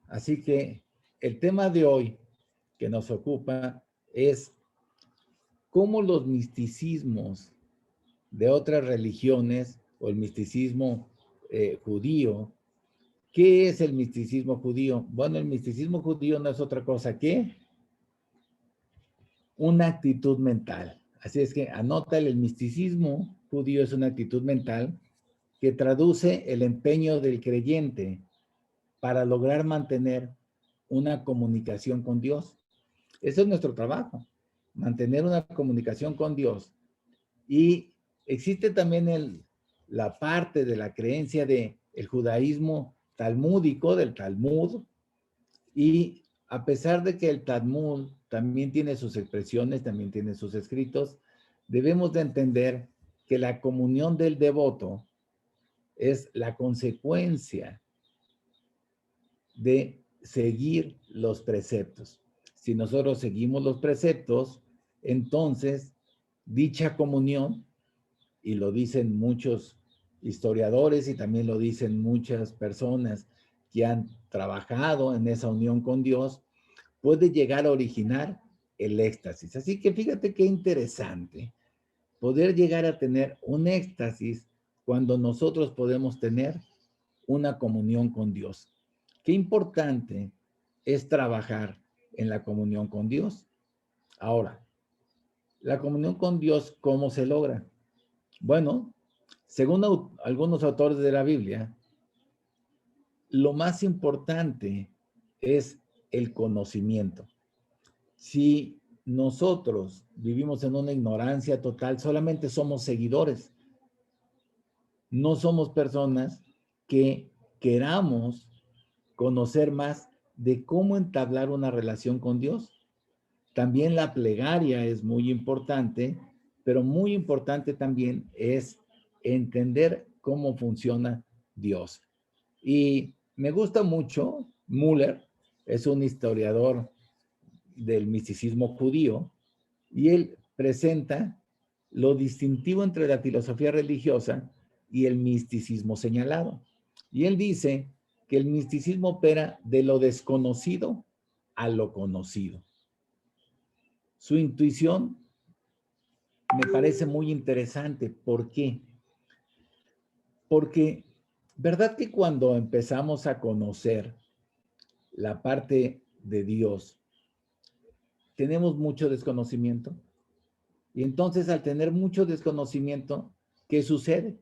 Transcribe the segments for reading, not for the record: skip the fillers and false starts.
Así que el tema de hoy que nos ocupa es cómo los misticismos de otras religiones o el misticismo judío. ¿Qué es el misticismo judío? Bueno, el misticismo judío no es otra cosa que una actitud mental. Así es que anota, el misticismo judío es una actitud mental que traduce el empeño del creyente para lograr mantener una comunicación con Dios. Ese es nuestro trabajo, mantener una comunicación con Dios. Y existe también la parte de la creencia del judaísmo talmúdico, del Talmud, y a pesar de que el Talmud también tiene sus expresiones, también tiene sus escritos, debemos de entender que la comunión del devoto es la consecuencia de seguir los preceptos. Si nosotros seguimos los preceptos, entonces dicha comunión, y lo dicen muchos historiadores y también lo dicen muchas personas que han trabajado en esa unión con Dios, puede llegar a originar el éxtasis. Así que fíjate qué interesante poder llegar a tener un éxtasis cuando nosotros podemos tener una comunión con Dios. Qué importante es trabajar en la comunión con Dios. Ahora, la comunión con Dios, ¿cómo se logra? Bueno, según algunos autores de la Biblia, lo más importante es el conocimiento. Si nosotros vivimos en una ignorancia total, solamente somos seguidores. No somos personas que queramos conocer más de cómo entablar una relación con Dios. También la plegaria es muy importante, pero muy importante también es entender cómo funciona Dios. Y me gusta mucho, Müller es un historiador del misticismo judío, y él presenta lo distintivo entre la filosofía religiosa y el misticismo señalado. Y él dice que el misticismo opera de lo desconocido a lo conocido. Su intuición me parece muy interesante. ¿Por qué? Porque, ¿verdad que cuando empezamos a conocer la parte de Dios, tenemos mucho desconocimiento? Y entonces, al tener mucho desconocimiento, ¿qué sucede?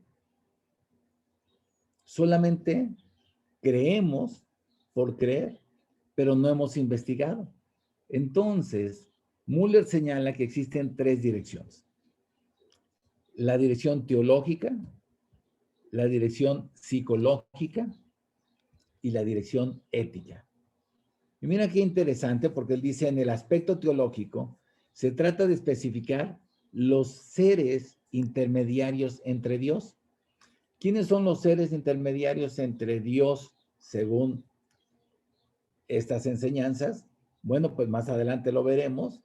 Solamente creemos por creer, pero no hemos investigado. Entonces, Müller señala que existen tres direcciones: la dirección teológica, la dirección psicológica y la dirección ética. Y mira qué interesante, porque él dice, en el aspecto teológico se trata de especificar los seres intermediarios entre Dios. ¿Quiénes son los seres intermediarios entre Dios según estas enseñanzas? Bueno, pues más adelante lo veremos,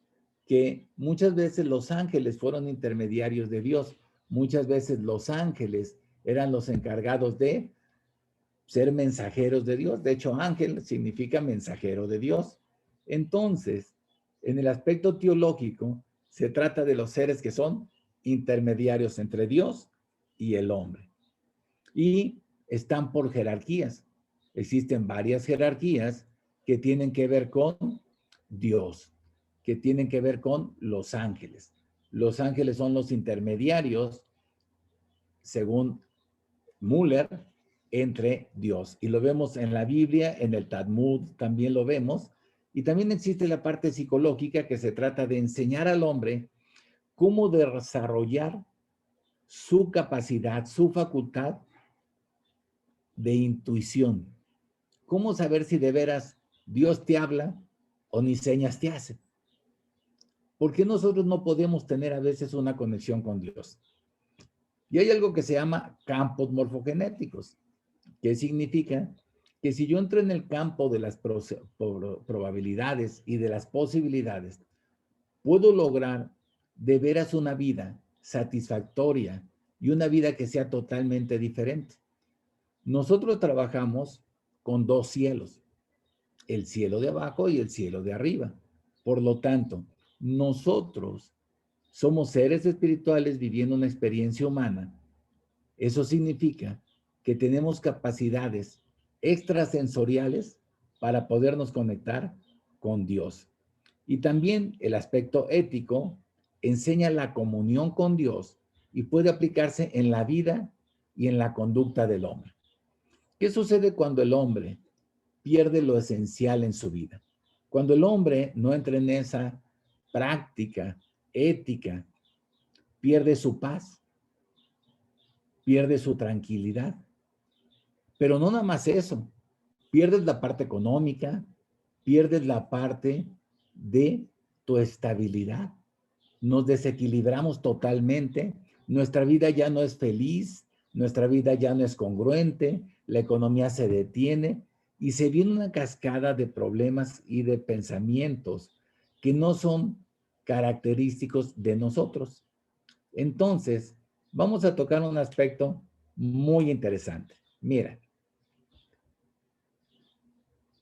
que muchas veces los ángeles fueron intermediarios de Dios. Muchas veces los ángeles eran los encargados de ser mensajeros de Dios. De hecho, ángel significa mensajero de Dios. Entonces, en el aspecto teológico, se trata de los seres que son intermediarios entre Dios y el hombre. Y están por jerarquías. Existen varias jerarquías que tienen que ver con Dios, que tienen que ver con los ángeles. Los ángeles son los intermediarios, según Müller, entre Dios. Y lo vemos en la Biblia, en el Talmud también lo vemos. Y también existe la parte psicológica, que se trata de enseñar al hombre cómo desarrollar su capacidad, su facultad de intuición. ¿Cómo saber si de veras Dios te habla o ni señas te hace? ¿Por qué nosotros no podemos tener a veces una conexión con Dios? Y hay algo que se llama campos morfogenéticos, que significa que si yo entro en el campo de las probabilidades y de las posibilidades, puedo lograr de veras una vida satisfactoria y una vida que sea totalmente diferente. Nosotros trabajamos con dos cielos. el cielo de abajo y el cielo de arriba. Por lo tanto, nosotros somos seres espirituales viviendo una experiencia humana. Eso significa que tenemos capacidades extrasensoriales para podernos conectar con Dios. Y también el aspecto ético enseña la comunión con Dios y puede aplicarse en la vida y en la conducta del hombre. ¿Qué sucede cuando el hombre pierde lo esencial en su vida? Cuando el hombre no entra en esa práctica ética, pierde su paz, pierde su tranquilidad. Pero no nada más eso, pierdes la parte económica, pierdes la parte de tu estabilidad. Nos desequilibramos totalmente, nuestra vida ya no es feliz, nuestra vida ya no es congruente, la economía se detiene y se viene una cascada de problemas y de pensamientos que no son característicos de nosotros. Entonces, vamos a tocar un aspecto muy interesante. Mira,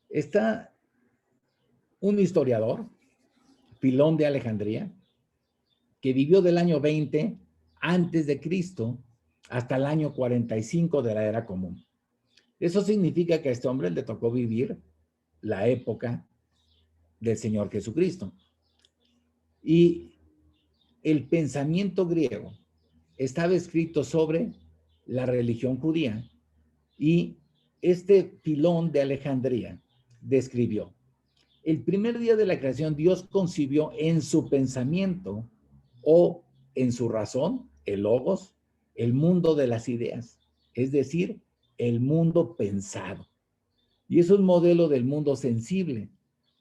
está un historiador, Filón de Alejandría, que vivió del año 20 antes de Cristo hasta el año 45 de la era común. Eso significa que a este hombre le tocó vivir la época del Señor Jesucristo. Y el pensamiento griego estaba escrito sobre la religión judía y este Filón de Alejandría describió: el primer día de la creación, Dios concibió en su pensamiento o en su razón, el logos, el mundo de las ideas, es decir, el mundo pensado. Y es un modelo del mundo sensible,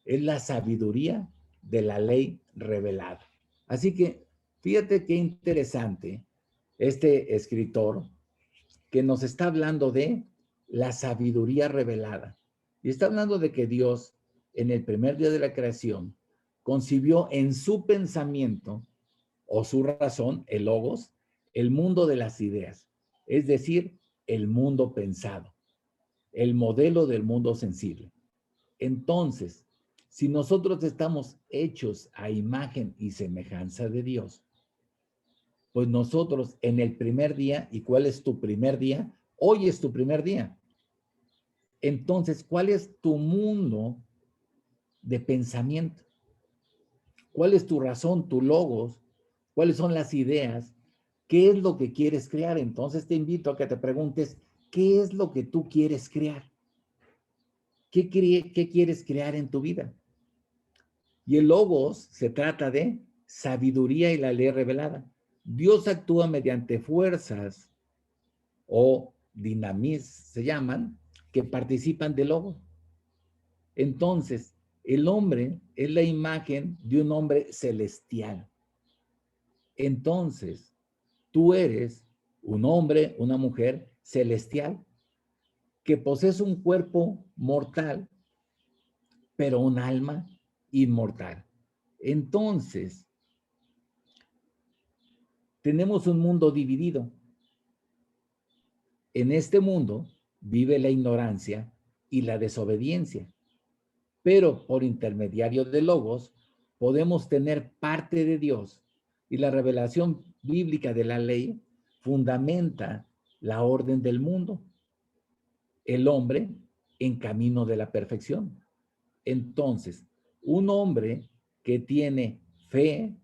es la sabiduría de la ley revelada. Así que fíjate qué interesante este escritor que nos está hablando de la sabiduría revelada. Y está hablando de que Dios, en el primer día de la creación, concibió en su pensamiento o su razón, el logos, el mundo de las ideas, es decir, el mundo pensado, el modelo del mundo sensible. Entonces, si nosotros estamos hechos a imagen y semejanza de Dios, pues nosotros en el primer día, ¿y cuál es tu primer día? Hoy es tu primer día. Entonces, ¿cuál es tu mundo de pensamiento? ¿Cuál es tu razón, tu logos? ¿Cuáles son las ideas? ¿Qué es lo que quieres crear? Entonces te invito a que te preguntes, ¿qué es lo que tú quieres crear? ¿Qué quieres crear en tu vida? Y el logos se trata de sabiduría y la ley revelada. Dios actúa mediante fuerzas o dinamis, se llaman, que participan del logos. Entonces, el hombre es la imagen de un hombre celestial. Entonces, tú eres un hombre, una mujer celestial, que posees un cuerpo mortal, pero un alma inmortal. Entonces, tenemos un mundo dividido. En este mundo vive la ignorancia y la desobediencia, pero por intermediario de logos podemos tener parte de Dios, y la revelación bíblica de la ley fundamenta la orden del mundo, el hombre en camino de la perfección. Entonces, un hombre que tiene fe,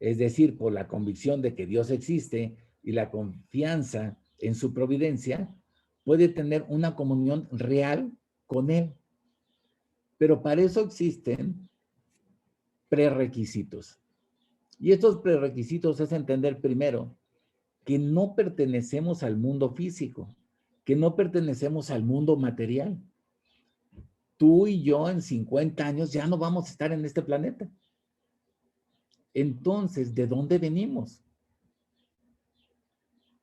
es decir, por la convicción de que Dios existe y la confianza en su providencia, puede tener una comunión real con Él. Pero para eso existen prerequisitos. Y estos prerequisitos es entender primero que no pertenecemos al mundo físico, que no pertenecemos al mundo material. Tú y yo en 50 años ya no vamos a estar en este planeta. Entonces, ¿de dónde venimos?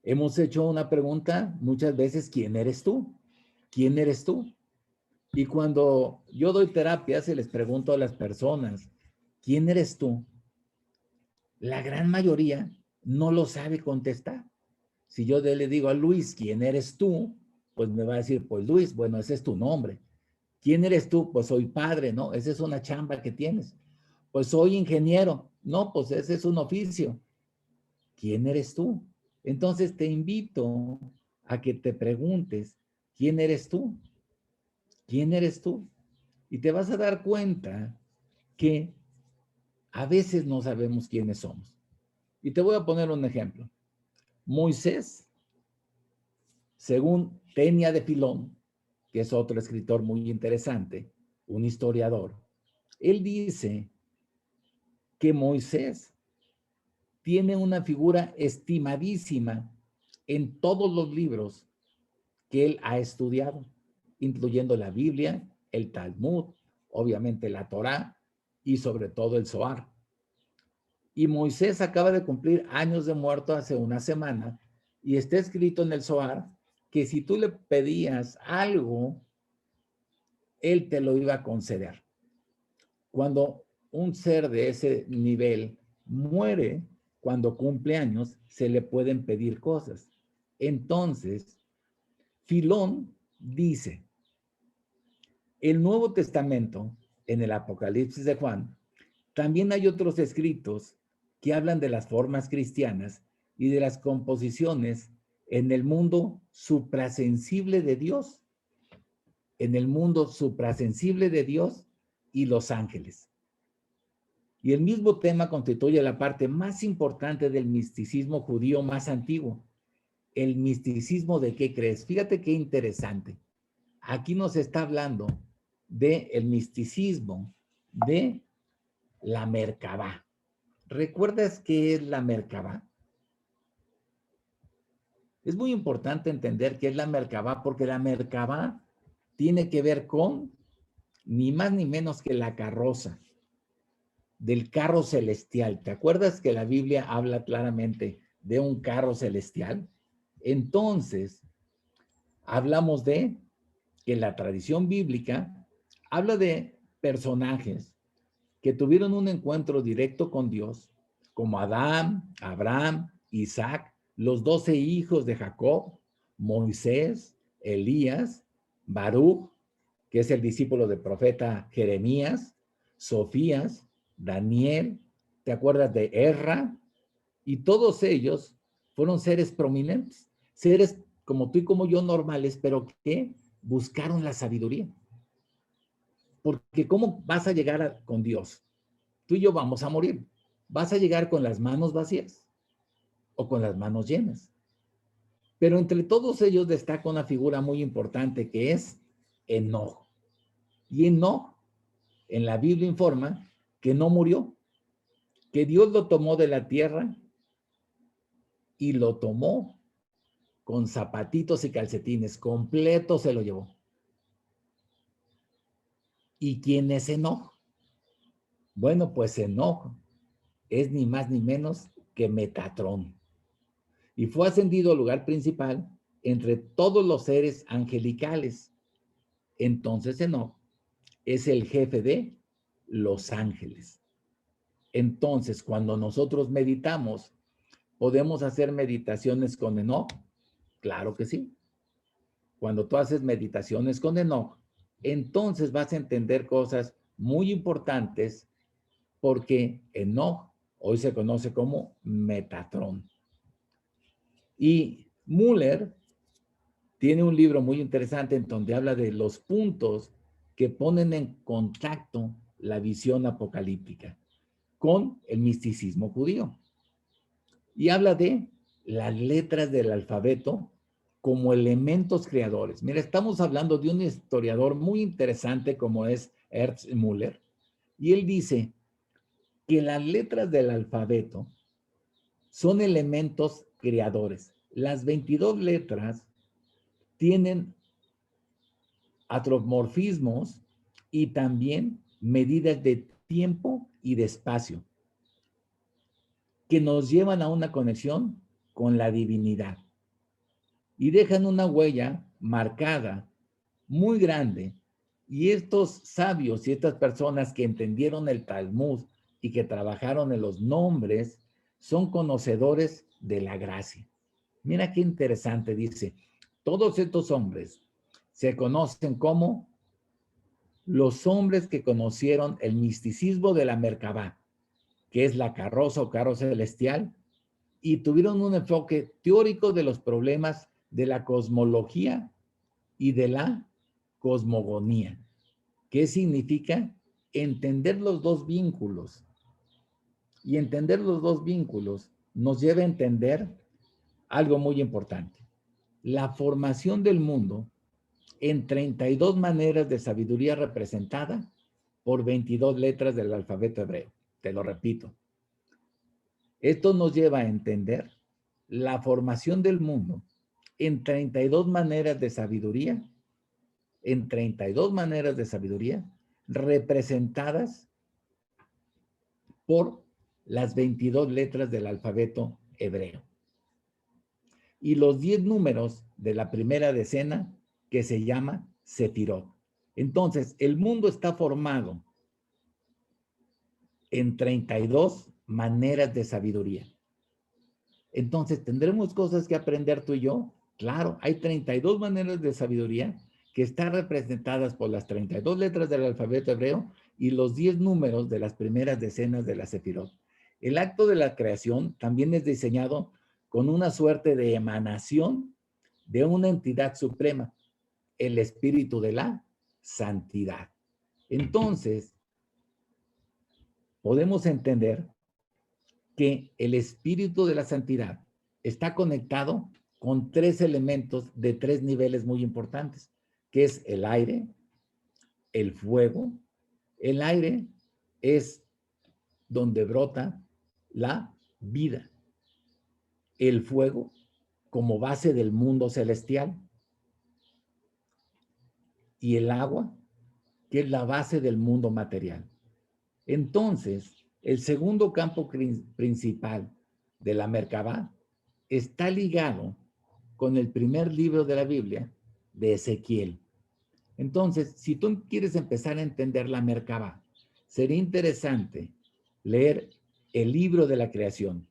Hemos hecho una pregunta muchas veces: ¿quién eres tú? ¿Quién eres tú? Y cuando yo doy terapia, se les pregunto a las personas, ¿quién eres tú? La gran mayoría no lo sabe contestar. Si yo le digo a Luis, ¿quién eres tú? Pues me va a decir, pues Luis, bueno, ese es tu nombre. ¿Quién eres tú? Pues soy padre, ¿no? Esa es una chamba que tienes. Pues soy ingeniero. No, pues ese es un oficio. ¿Quién eres tú? Entonces te invito a que te preguntes, ¿quién eres tú? ¿Quién eres tú? Y te vas a dar cuenta que a veces no sabemos quiénes somos. Y te voy a poner un ejemplo. Moisés, según Tenia de Filón, que es otro escritor muy interesante, un historiador, él dice que Moisés tiene una figura estimadísima en todos los libros que él ha estudiado, incluyendo la Biblia, el Talmud, obviamente la Torá y sobre todo el Zohar. Y Moisés acaba de cumplir años de muerto hace una semana y está escrito en el Zohar que si tú le pedías algo, él te lo iba a conceder. Cuando un ser de ese nivel muere, cuando cumple años, se le pueden pedir cosas. Entonces, Filón dice, el Nuevo Testamento, en el Apocalipsis de Juan, también hay otros escritos que hablan de las formas cristianas y de las composiciones en el mundo suprasensible de Dios, en el mundo suprasensible de Dios y los ángeles. Y el mismo tema constituye la parte más importante del misticismo judío más antiguo. El misticismo de qué crees. Fíjate qué interesante. Aquí nos está hablando del misticismo de la Merkabá. ¿Recuerdas qué es la Merkabá? Es muy importante entender qué es la Merkabá porque la Merkabá tiene que ver con ni más ni menos que la carroza del carro celestial. ¿Te acuerdas que la Biblia habla claramente de un carro celestial? Entonces, hablamos de que la tradición bíblica habla de personajes que tuvieron un encuentro directo con Dios, como Adán, Abraham, Isaac, los 12 hijos de Jacob, Moisés, Elías, Baruch, que es el discípulo del profeta Jeremías, Sofías, Daniel, ¿te acuerdas de Erra? Y todos ellos fueron seres prominentes, seres como tú y como yo normales, pero que buscaron la sabiduría. Porque ¿cómo vas a llegar con Dios? Tú y yo vamos a morir. ¿Vas a llegar con las manos vacías o con las manos llenas? Pero entre todos ellos destaca una figura muy importante que es Enoc. Y Enoc en la Biblia informa que no murió, que Dios lo tomó de la tierra y lo tomó con zapatitos y calcetines, completo se lo llevó. ¿Y quién es Enoc? Bueno, pues Enoc es ni más ni menos que Metatrón. Y fue ascendido al lugar principal entre todos los seres angelicales. Entonces Enoc es el jefe de los ángeles. Entonces, cuando nosotros meditamos, ¿podemos hacer meditaciones con Enoc? Claro que sí. Cuando tú haces meditaciones con Enoc, entonces vas a entender cosas muy importantes porque Enoc hoy se conoce como Metatrón. Y Müller tiene un libro muy interesante en donde habla de los puntos que ponen en contacto la visión apocalíptica con el misticismo judío. Y habla de las letras del alfabeto como elementos creadores. Mira, estamos hablando de un historiador muy interesante como es Ernst Müller, y él dice que las letras del alfabeto son elementos creadores. Las 22 letras tienen antropomorfismos y también medidas de tiempo y de espacio que nos llevan a una conexión con la divinidad y dejan una huella marcada muy grande. Y estos sabios y estas personas que entendieron el Talmud y que trabajaron en los nombres son conocedores de la gracia. Mira qué interesante, dice, todos estos hombres se conocen como los hombres que conocieron el misticismo de la Merkabah, que es la carroza o carro celestial, y tuvieron un enfoque teórico de los problemas de la cosmología y de la cosmogonía. ¿Qué significa? Entender los dos vínculos. Y entender los dos vínculos nos lleva a entender algo muy importante. La formación del mundo en 32 maneras de sabiduría representada por 22 letras del alfabeto hebreo. Te lo repito. Esto nos lleva a entender la formación del mundo en 32 maneras de sabiduría, en 32 maneras de sabiduría representadas por las 22 letras del alfabeto hebreo. Y los 10 números de la primera decena que se llama Sefirot. Entonces, el mundo está formado en 32 maneras de sabiduría. Entonces, ¿tendremos cosas que aprender tú y yo? Claro, hay 32 maneras de sabiduría que están representadas por las 32 letras del alfabeto hebreo y los 10 números de las primeras decenas de la Sefirot. El acto de la creación también es diseñado con una suerte de emanación de una entidad suprema, el espíritu de la santidad. Entonces, podemos entender que el espíritu de la santidad está conectado con 3 elementos de 3 niveles muy importantes, que es el aire, el fuego. El aire es donde brota la vida. El fuego como base del mundo celestial. Y el agua, que es la base del mundo material. Entonces, el segundo campo principal de la Merkabah está ligado con el primer libro de la Biblia, de Ezequiel. Entonces, si tú quieres empezar a entender la Merkabah, sería interesante leer el libro de la creación.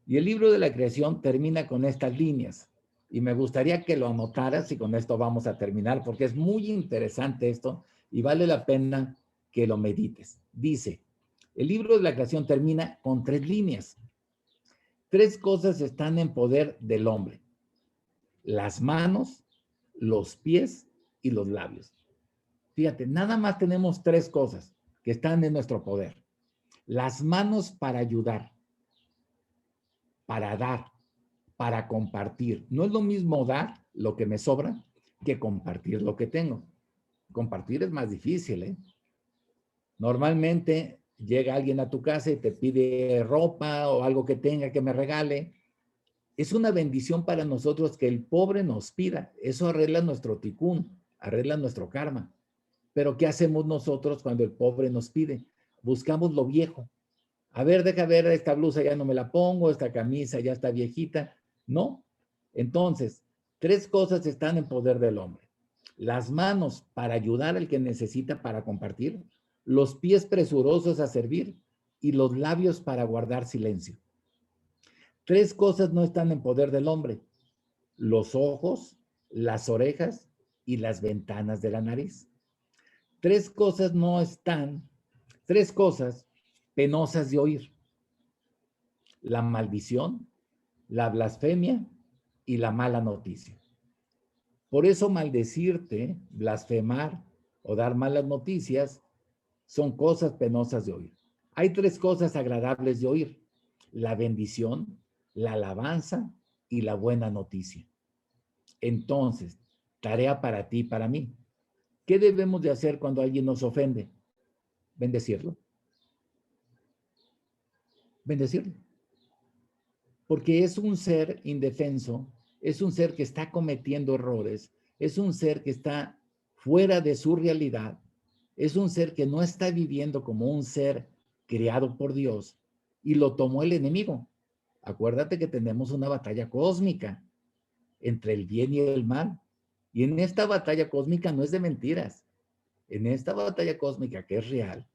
Y el libro de la creación termina con estas líneas. Y me gustaría que lo anotaras y con esto vamos a terminar porque es muy interesante esto y vale la pena que lo medites. Dice, el libro de la creación termina con 3 líneas. 3 cosas están en poder del hombre. Las manos, los pies y los labios. Fíjate, nada más tenemos 3 cosas que están en nuestro poder. Las manos para ayudar, para dar, para compartir. No es lo mismo dar lo que me sobra que compartir lo que tengo. Compartir es más difícil, ¿eh? Normalmente llega alguien a tu casa y te pide ropa o algo que tenga que me regale. Es una bendición para nosotros que el pobre nos pida. Eso arregla nuestro ticún, arregla nuestro karma. Pero ¿qué hacemos nosotros cuando el pobre nos pide? Buscamos lo viejo. A ver, deja ver, esta blusa ya no me la pongo, esta camisa ya está viejita. No. Entonces, 3 cosas están en poder del hombre. Las manos para ayudar al que necesita para compartir, los pies presurosos a servir y los labios para guardar silencio. 3 cosas no están en poder del hombre. Los ojos, las orejas y las ventanas de la nariz. 3 cosas no están, 3 cosas penosas de oír. La maldición, la blasfemia y la mala noticia. Por eso maldecirte, blasfemar o dar malas noticias son cosas penosas de oír. Hay 3 cosas agradables de oír: la bendición, la alabanza y la buena noticia. Entonces, tarea para ti y para mí. ¿Qué debemos de hacer cuando alguien nos ofende? Bendecirlo. Bendecirlo. Porque es un ser indefenso, es un ser que está cometiendo errores, es un ser que está fuera de su realidad, es un ser que no está viviendo como un ser creado por Dios y lo tomó el enemigo. Acuérdate que tenemos una batalla cósmica entre el bien y el mal. Y en esta batalla cósmica no es de mentiras. En esta batalla cósmica que es real,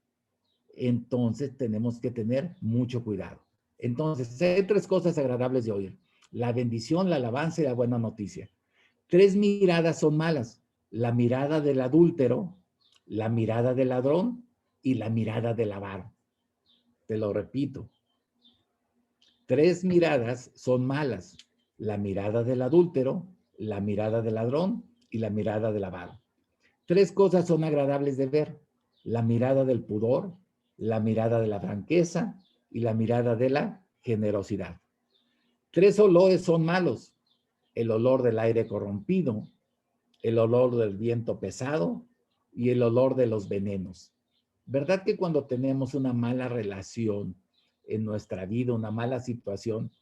entonces tenemos que tener mucho cuidado. Entonces, hay 3 cosas agradables de oír: la bendición, la alabanza y la buena noticia. 3 miradas son malas: la mirada del adúltero, la mirada del ladrón y la mirada del avaro. Te lo repito. 3 miradas son malas. La mirada del adúltero, la mirada del ladrón y la mirada del avaro. 3 cosas son agradables de ver. La mirada del pudor, la mirada de la franqueza y la mirada de la generosidad. 3 olores son malos. El olor del aire corrompido, el olor del viento pesado y el olor de los venenos. ¿Verdad que cuando tenemos una mala relación en nuestra vida, una mala situación,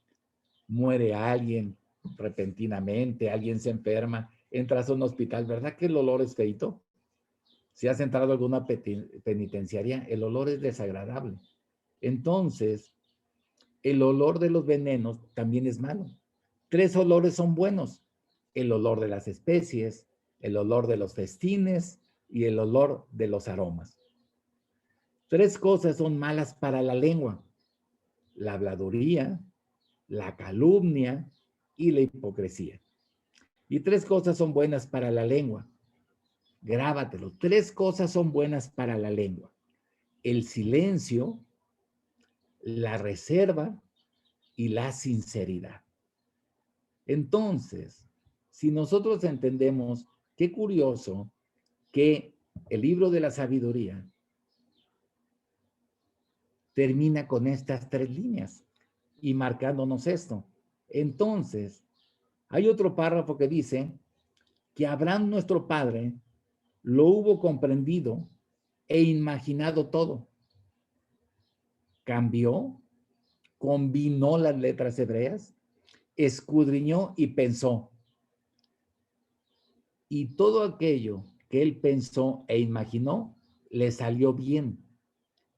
muere alguien repentinamente, alguien se enferma, entras a un hospital, ¿verdad que el olor es feito? Si has entrado a alguna penitenciaria, el olor es desagradable. Entonces, el olor de los venenos también es malo. 3 olores son buenos. El olor de las especies, el olor de los festines y el olor de los aromas. 3 cosas son malas para la lengua: la habladuría, la calumnia y la hipocresía. Y 3 cosas son buenas para la lengua. Grábatelo. 3 cosas son buenas para la lengua: el silencio, la reserva y la sinceridad. Entonces, si nosotros entendemos, qué curioso que el libro de la sabiduría termina con estas 3 líneas y marcándonos esto. Entonces, hay otro párrafo que dice que Abraham, nuestro padre, lo hubo comprendido e imaginado todo. Cambió, combinó las letras hebreas, escudriñó y pensó. Y todo aquello que él pensó e imaginó le salió bien.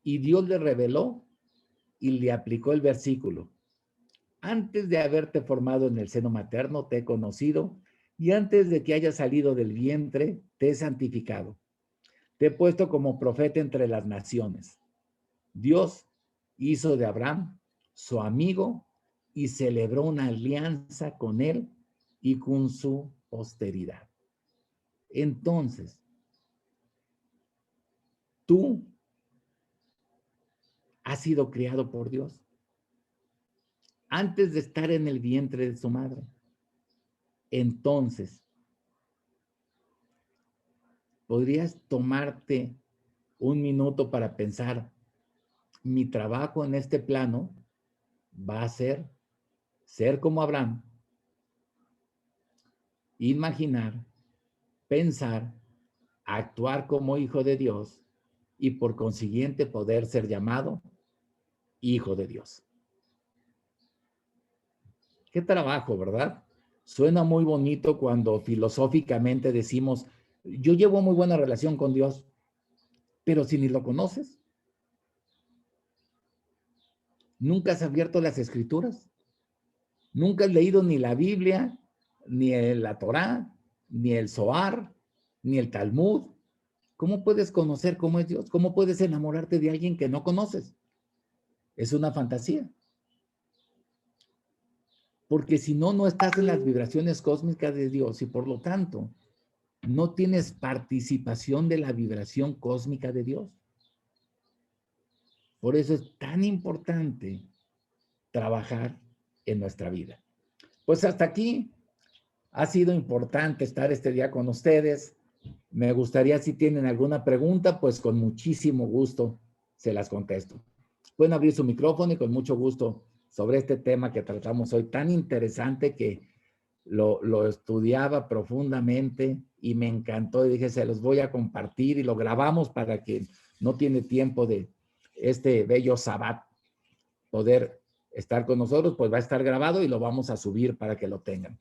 Y Dios le reveló y le aplicó el versículo: antes de haberte formado en el seno materno, te he conocido, y antes de que hayas salido del vientre, te he santificado. Te he puesto como profeta entre las naciones. Dios hizo de Abraham su amigo y celebró una alianza con él y con su posteridad. Entonces, tú has sido criado por Dios antes de estar en el vientre de su madre. Entonces, ¿podrías tomarte un minuto para pensar: mi trabajo en este plano va a ser como Abraham, imaginar, pensar, actuar como hijo de Dios y por consiguiente poder ser llamado hijo de Dios? Qué trabajo, ¿verdad? Suena muy bonito cuando filosóficamente decimos: yo llevo muy buena relación con Dios, pero si ni lo conoces, nunca has abierto las escrituras, nunca has leído ni la Biblia, ni la Torá, ni el Zohar, ni el Talmud. ¿Cómo puedes conocer cómo es Dios? ¿Cómo puedes enamorarte de alguien que no conoces? Es una fantasía. Porque si no, no estás en las vibraciones cósmicas de Dios y por lo tanto no tienes participación de la vibración cósmica de Dios. Por eso es tan importante trabajar en nuestra vida. Pues hasta aquí ha sido importante estar este día con ustedes. Me gustaría, si tienen alguna pregunta, pues con muchísimo gusto se las contesto. Pueden abrir su micrófono y con mucho gusto sobre este tema que tratamos hoy, tan interesante que lo estudiaba profundamente y me encantó y dije, se los voy a compartir y lo grabamos para que no tiene tiempo de este bello sabbat poder estar con nosotros, pues va a estar grabado y lo vamos a subir para que lo tengan.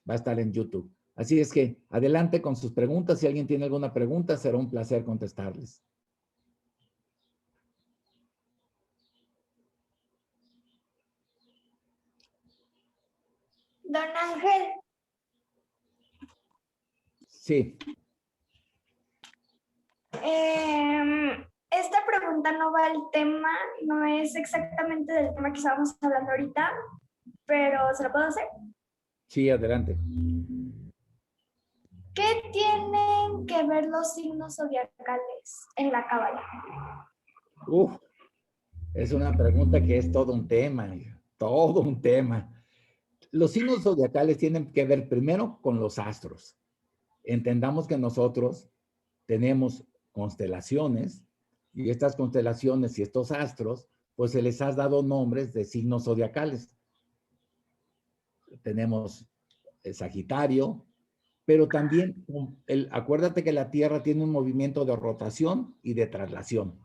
Va a estar en YouTube. Así es que adelante con sus preguntas. Si alguien tiene alguna pregunta, será un placer contestarles. Don Ángel. Sí. Esta pregunta no va al tema, no es exactamente del tema que estábamos hablando ahorita, pero ¿se la puedo hacer? Sí, adelante. ¿Qué tienen que ver los signos zodiacales en la cábala? Uf, es una pregunta que es todo un tema, hija, todo un tema. Los signos zodiacales tienen que ver primero con los astros. Entendamos que nosotros tenemos constelaciones y estas constelaciones y estos astros, pues se les ha dado nombres de signos zodiacales. Tenemos el Sagitario, pero también, acuérdate que la Tierra tiene un movimiento de rotación y de traslación.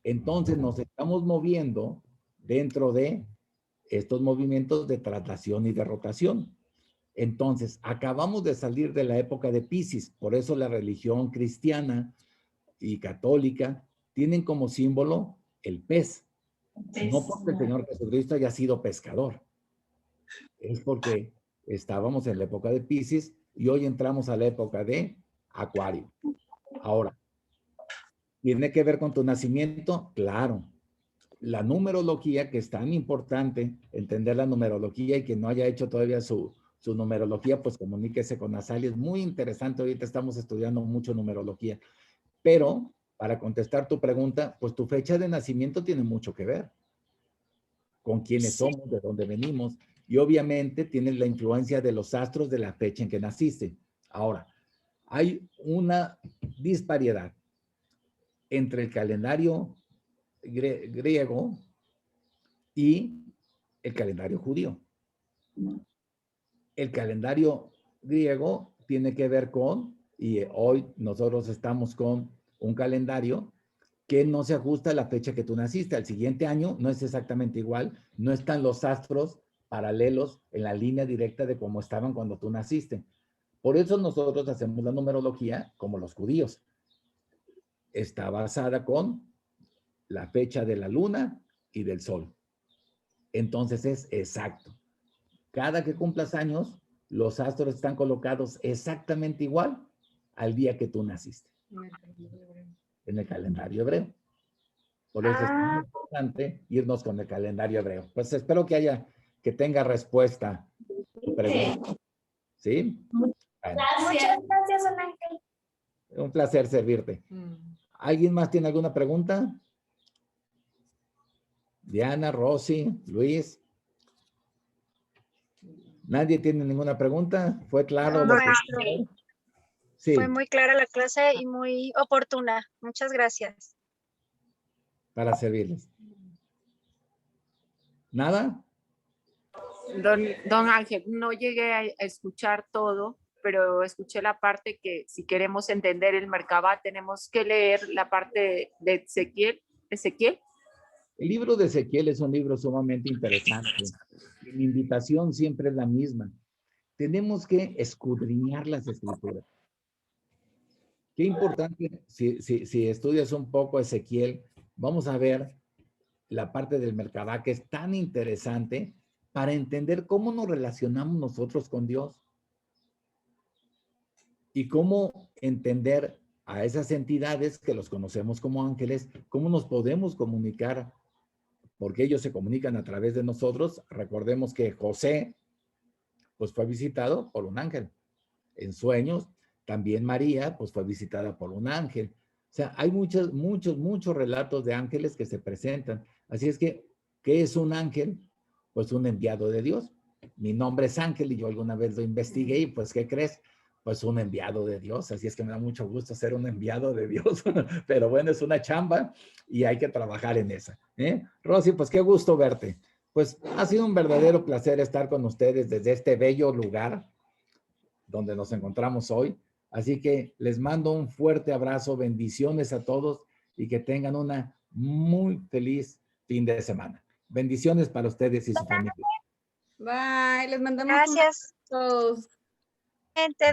Entonces nos estamos moviendo dentro de estos movimientos de traslación y de rotación. Entonces, acabamos de salir de la época de Piscis, por eso la religión cristiana y católica tienen como símbolo el pez. No porque el Señor Jesucristo haya sido pescador, es porque estábamos en la época de Piscis y hoy entramos a la época de Acuario. Ahora, ¿tiene que ver con tu nacimiento? Claro. La numerología, que es tan importante, entender la numerología, y quien no haya hecho todavía su numerología, pues comuníquese con Azali. Es muy interesante, ahorita estamos estudiando mucho numerología. Pero, para contestar tu pregunta, pues tu fecha de nacimiento tiene mucho que ver con quiénes somos, de dónde venimos, y obviamente tienes la influencia de los astros de la fecha en que naciste. Ahora, hay una disparidad entre el calendario griego y el calendario judío. El calendario griego tiene que ver con, y hoy nosotros estamos con un calendario que no se ajusta a la fecha que tú naciste. Al siguiente año no es exactamente igual, no están los astros paralelos en la línea directa de cómo estaban cuando tú naciste. Por eso nosotros hacemos la numerología como los judíos. Está basada con la fecha de la luna y del sol. Entonces es exacto. Cada que cumplas años, los astros están colocados exactamente igual al día que tú naciste. En el calendario hebreo. Por eso es muy importante irnos con el calendario hebreo. Pues espero que tenga respuesta tu pregunta. ¿Sí? Bueno, Muchas gracias, don Ángel. un placer servirte. ¿Alguien más tiene alguna pregunta? Diana, Rosy, Luis. ¿Nadie tiene ninguna pregunta? ¿Fue claro lo que... Sí. Fue muy clara la clase y muy oportuna. Muchas gracias. Para servirles. ¿Nada? Don Ángel, no llegué a escuchar todo, pero escuché la parte que si queremos entender el Merkabah tenemos que leer la parte de Ezequiel. El libro de Ezequiel es un libro sumamente interesante. Mi invitación siempre es la misma. Tenemos que escudriñar las escrituras. Qué importante, si estudias un poco Ezequiel, vamos a ver la parte del Merkabah, que es tan interesante para entender cómo nos relacionamos nosotros con Dios y cómo entender a esas entidades que los conocemos como ángeles, cómo nos podemos comunicar, porque ellos se comunican a través de nosotros. Recordemos que José, pues fue visitado por un ángel. En sueños, también María, pues fue visitada por un ángel. O sea, hay muchos relatos de ángeles que se presentan. Así es que, ¿qué es un ángel? Pues un enviado de Dios. Mi nombre es Ángel y yo alguna vez lo investigué y pues, ¿qué crees? Pues un enviado de Dios. Así es que me da mucho gusto ser un enviado de Dios. Pero bueno, es una chamba y hay que trabajar en esa. Rosy, pues qué gusto verte. Pues ha sido un verdadero placer estar con ustedes desde este bello lugar donde nos encontramos hoy. Así que les mando un fuerte abrazo, bendiciones a todos y que tengan una muy feliz fin de semana. Bendiciones para ustedes y su familia. Bye, les mandamos Gracias. un abrazo. Gente